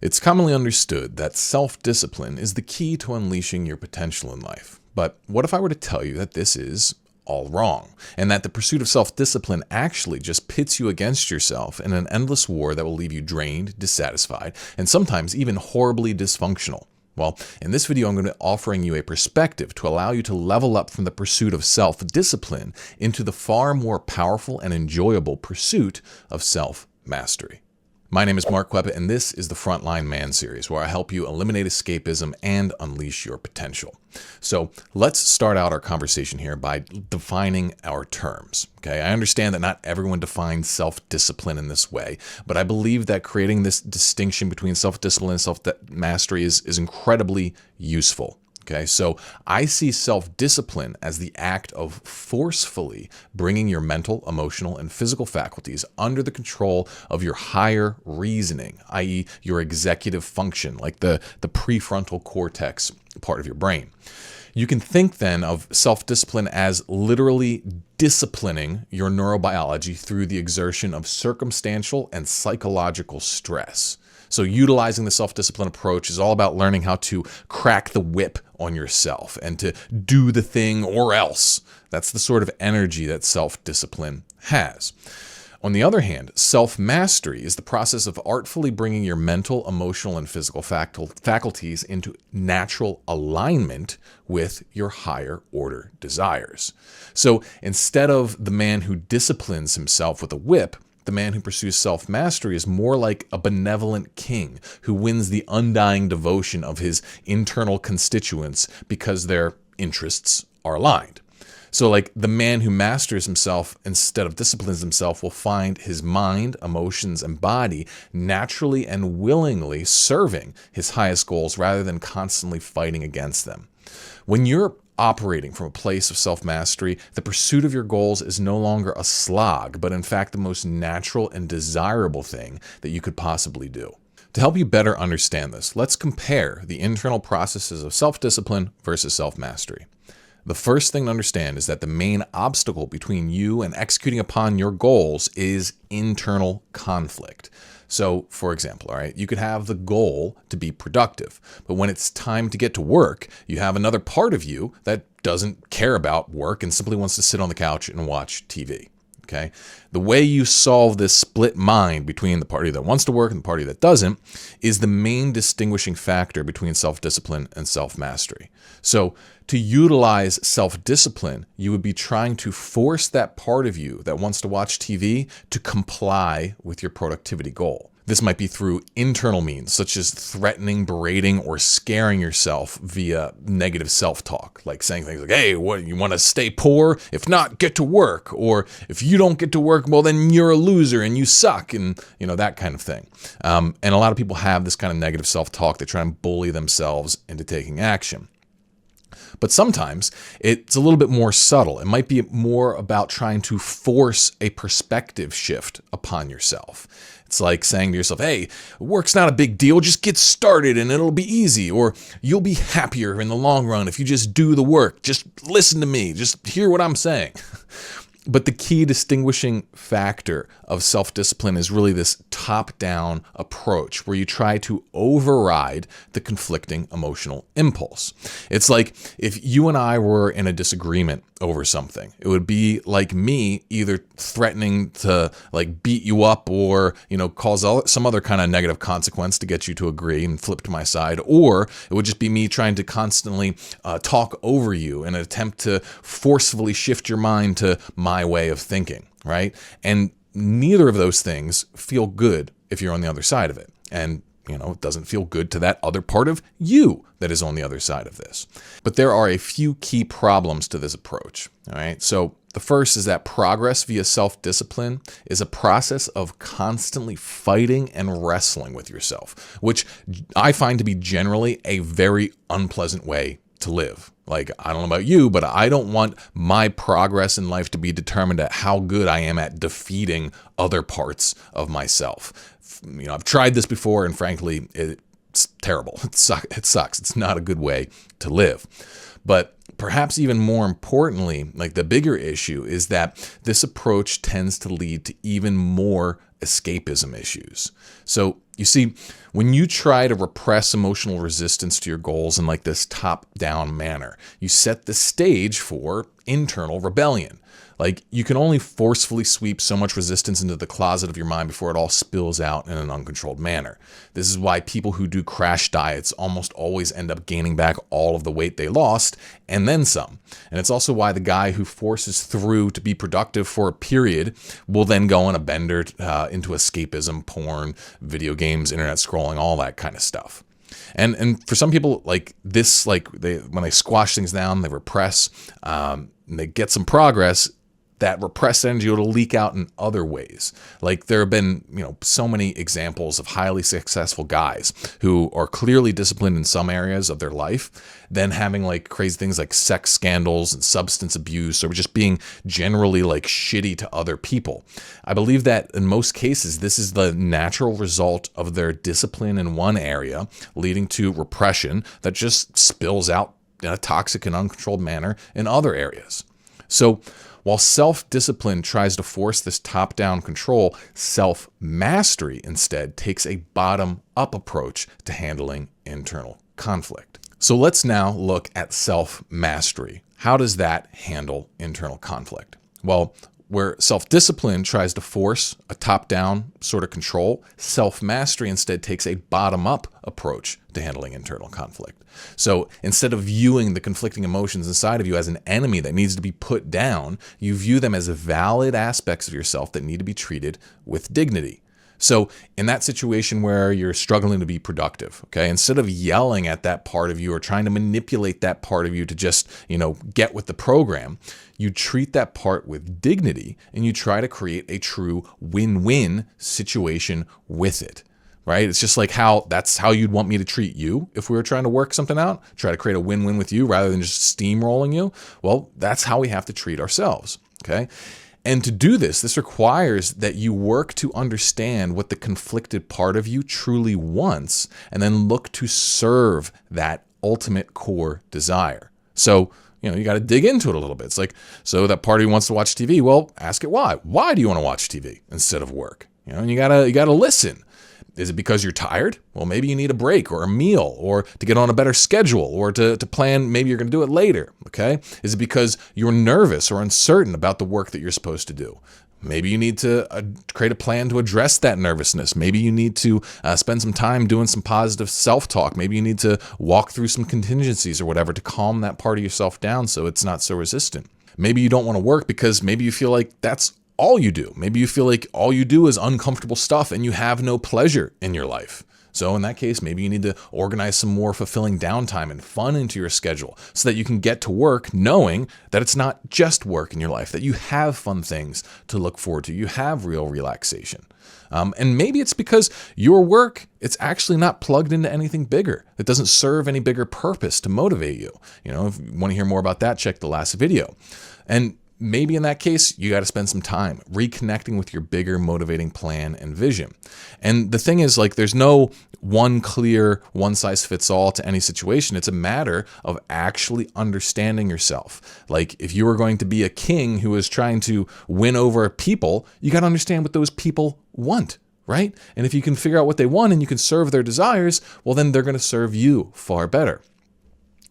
It's commonly understood that self-discipline is the key to unleashing your potential in life. But what if I were to tell you that this is all wrong, and that the pursuit of self-discipline actually just pits you against yourself in an endless war that will leave you drained, dissatisfied, and sometimes even horribly dysfunctional? Well, in this video, I'm going to be offering you a perspective to allow you to level up from the pursuit of self-discipline into the far more powerful and enjoyable pursuit of self-mastery. My name is Mark Webber, and this is the Frontline Man series, where I help you eliminate escapism and unleash your potential. So let's start out our conversation here by defining our terms. Okay, I understand that not everyone defines self-discipline in this way, but I believe that creating this distinction between self-discipline and self-mastery is incredibly useful. Okay, so I see self-discipline as the act of forcefully bringing your mental, emotional, and physical faculties under the control of your higher reasoning, i.e. your executive function, like the prefrontal cortex part of your brain. You can think then of self-discipline as literally disciplining your neurobiology through the exertion of circumstantial and psychological stress. So utilizing the self-discipline approach is all about learning how to crack the whip on yourself and to do the thing or else. That's the sort of energy that self-discipline has. On the other hand, self-mastery is the process of artfully bringing your mental, emotional, and physical faculties into natural alignment with your higher order desires. So instead of the man who disciplines himself with a whip, the man who pursues self-mastery is more like a benevolent king who wins the undying devotion of his internal constituents because their interests are aligned. So like the man who masters himself instead of disciplines himself will find his mind, emotions, and body naturally and willingly serving his highest goals rather than constantly fighting against them. When you're operating from a place of self-mastery, the pursuit of your goals is no longer a slog, but in fact the most natural and desirable thing that you could possibly do. To help you better understand this, let's compare the internal processes of self-discipline versus self-mastery. The first thing to understand is that the main obstacle between you and executing upon your goals is internal conflict. So, for example, all right, you could have the goal to be productive, but when it's time to get to work, you have another part of you that doesn't care about work and simply wants to sit on the couch and watch TV. Okay? The way you solve this split mind between the party that wants to work and the party that doesn't is the main distinguishing factor between self-discipline and self-mastery. So, to utilize self-discipline, you would be trying to force that part of you that wants to watch TV to comply with your productivity goal. This might be through internal means, such as threatening, berating, or scaring yourself via negative self-talk, like saying things like, hey, what, you want to stay poor? If not, get to work. Or if you don't get to work, well, then you're a loser and you suck, and that kind of thing. And a lot of people have this kind of negative self-talk. They try and bully themselves into taking action. But sometimes it's a little bit more subtle. It might be more about trying to force a perspective shift upon yourself. It's like saying to yourself, hey, work's not a big deal, just get started and it'll be easy. Or you'll be happier in the long run if you just do the work. Just listen to me, just hear what I'm saying. But the key distinguishing factor of self-discipline is really this top-down approach where you try to override the conflicting emotional impulse. It's like if you and I were in a disagreement over something, it would be like me either threatening to like beat you up or, cause some other kind of negative consequence to get you to agree and flip to my side, or it would just be me trying to constantly talk over you in an attempt to forcefully shift your mind to my way of thinking, right? And neither of those things feel good if you're on the other side of it. And it doesn't feel good to that other part of you that is on the other side of this. But there are a few key problems to this approach, all right? So the first is that progress via self-discipline is a process of constantly fighting and wrestling with yourself, which I find to be generally a very unpleasant way to live. Like, I don't know about you, but I don't want my progress in life to be determined at how good I am at defeating other parts of myself. I've tried this before, and frankly, it's terrible. It sucks. It's not a good way to live. But perhaps even more importantly, like the bigger issue is that this approach tends to lead to even more escapism issues. So You see, when you try to repress emotional resistance to your goals in like this top-down manner, you set the stage for internal rebellion. Like, you can only forcefully sweep so much resistance into the closet of your mind before it all spills out in an uncontrolled manner. This is why people who do crash diets almost always end up gaining back all of the weight they lost, and then some. And it's also why the guy who forces through to be productive for a period will then go on a bender into escapism, porn, video games, internet scrolling, all that kind of stuff. And for some people, like this, when they squash things down, they repress, and they get some progress, that repressed energy will leak out in other ways. Like, there have been, so many examples of highly successful guys who are clearly disciplined in some areas of their life, then having like crazy things like sex scandals and substance abuse, or just being generally like shitty to other people. I believe that in most cases, this is the natural result of their discipline in one area, leading to repression that just spills out in a toxic and uncontrolled manner in other areas. So, while self-discipline tries to force this top-down control, self-mastery instead takes a bottom-up approach to handling internal conflict. So let's now look at self-mastery. How does that handle internal conflict? Well, where self-discipline tries to force a top-down sort of control, self-mastery instead takes a bottom-up approach to handling internal conflict. So instead of viewing the conflicting emotions inside of you as an enemy that needs to be put down, you view them as valid aspects of yourself that need to be treated with dignity. So in that situation where you're struggling to be productive, okay, instead of yelling at that part of you or trying to manipulate that part of you to just, get with the program, you treat that part with dignity and you try to create a true win-win situation with it. Right? It's just like that's how you'd want me to treat you if we were trying to work something out, try to create a win-win with you rather than just steamrolling you. Well, that's how we have to treat ourselves. Okay. And to do this requires that you work to understand what the conflicted part of you truly wants and then look to serve that ultimate core desire. So, you got to dig into it a little bit. It's like, so that part of you wants to watch TV. Well, ask it why. Why do you want to watch TV instead of work? And you gotta listen. Is it because you're tired? Well, maybe you need a break or a meal or to get on a better schedule or to plan, maybe you're going to do it later, okay? Is it because you're nervous or uncertain about the work that you're supposed to do? Maybe you need to create a plan to address that nervousness. Maybe you need to spend some time doing some positive self-talk. Maybe you need to walk through some contingencies or whatever to calm that part of yourself down so it's not so resistant. Maybe you don't want to work because maybe you feel like that's all you do. Maybe you feel like all you do is uncomfortable stuff and you have no pleasure in your life. So in that case, maybe you need to organize some more fulfilling downtime and fun into your schedule so that you can get to work knowing that it's not just work in your life, that you have fun things to look forward to. You have real relaxation. And maybe it's because your work, it's actually not plugged into anything bigger. It doesn't serve any bigger purpose to motivate you. If you want to hear more about that, check the last video. And maybe in that case, you got to spend some time reconnecting with your bigger motivating plan and vision. And the thing is, there's no one clear one size fits all to any situation. It's a matter of actually understanding yourself. Like, if you were going to be a king who is trying to win over people, you got to understand what those people want, right? And if you can figure out what they want and you can serve their desires, well, then they're going to serve you far better.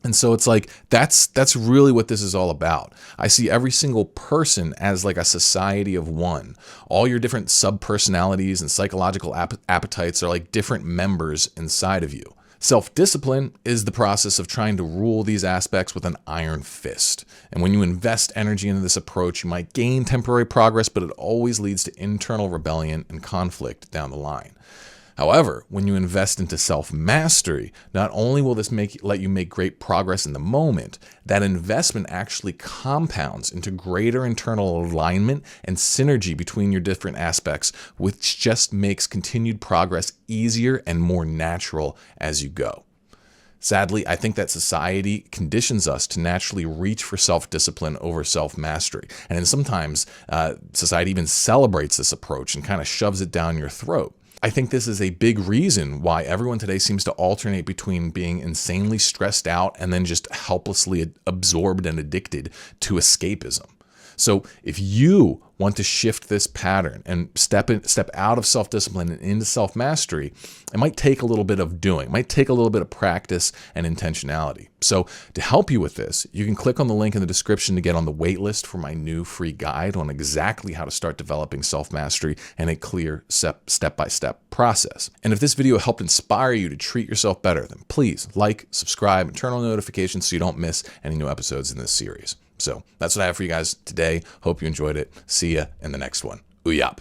And so it's like, that's really what this is all about. I see every single person as like a society of one. All your different sub-personalities and psychological appetites are like different members inside of you. Self-discipline is the process of trying to rule these aspects with an iron fist. And when you invest energy into this approach, you might gain temporary progress, but it always leads to internal rebellion and conflict down the line. However, when you invest into self-mastery, not only will this let you make great progress in the moment, that investment actually compounds into greater internal alignment and synergy between your different aspects, which just makes continued progress easier and more natural as you go. Sadly, I think that society conditions us to naturally reach for self-discipline over self-mastery. And then sometimes society even celebrates this approach and kind of shoves it down your throat. I think this is a big reason why everyone today seems to alternate between being insanely stressed out and then just helplessly absorbed and addicted to escapism. So if you want to shift this pattern and step out of self-discipline and into self-mastery, it might take a little bit of doing. It might take a little bit of practice and intentionality. So to help you with this, you can click on the link in the description to get on the wait list for my new free guide on exactly how to start developing self-mastery and a clear step-by-step process. And if this video helped inspire you to treat yourself better, then please like, subscribe, and turn on notifications so you don't miss any new episodes in this series. So that's what I have for you guys today. Hope you enjoyed it. See ya in the next one. Uyap.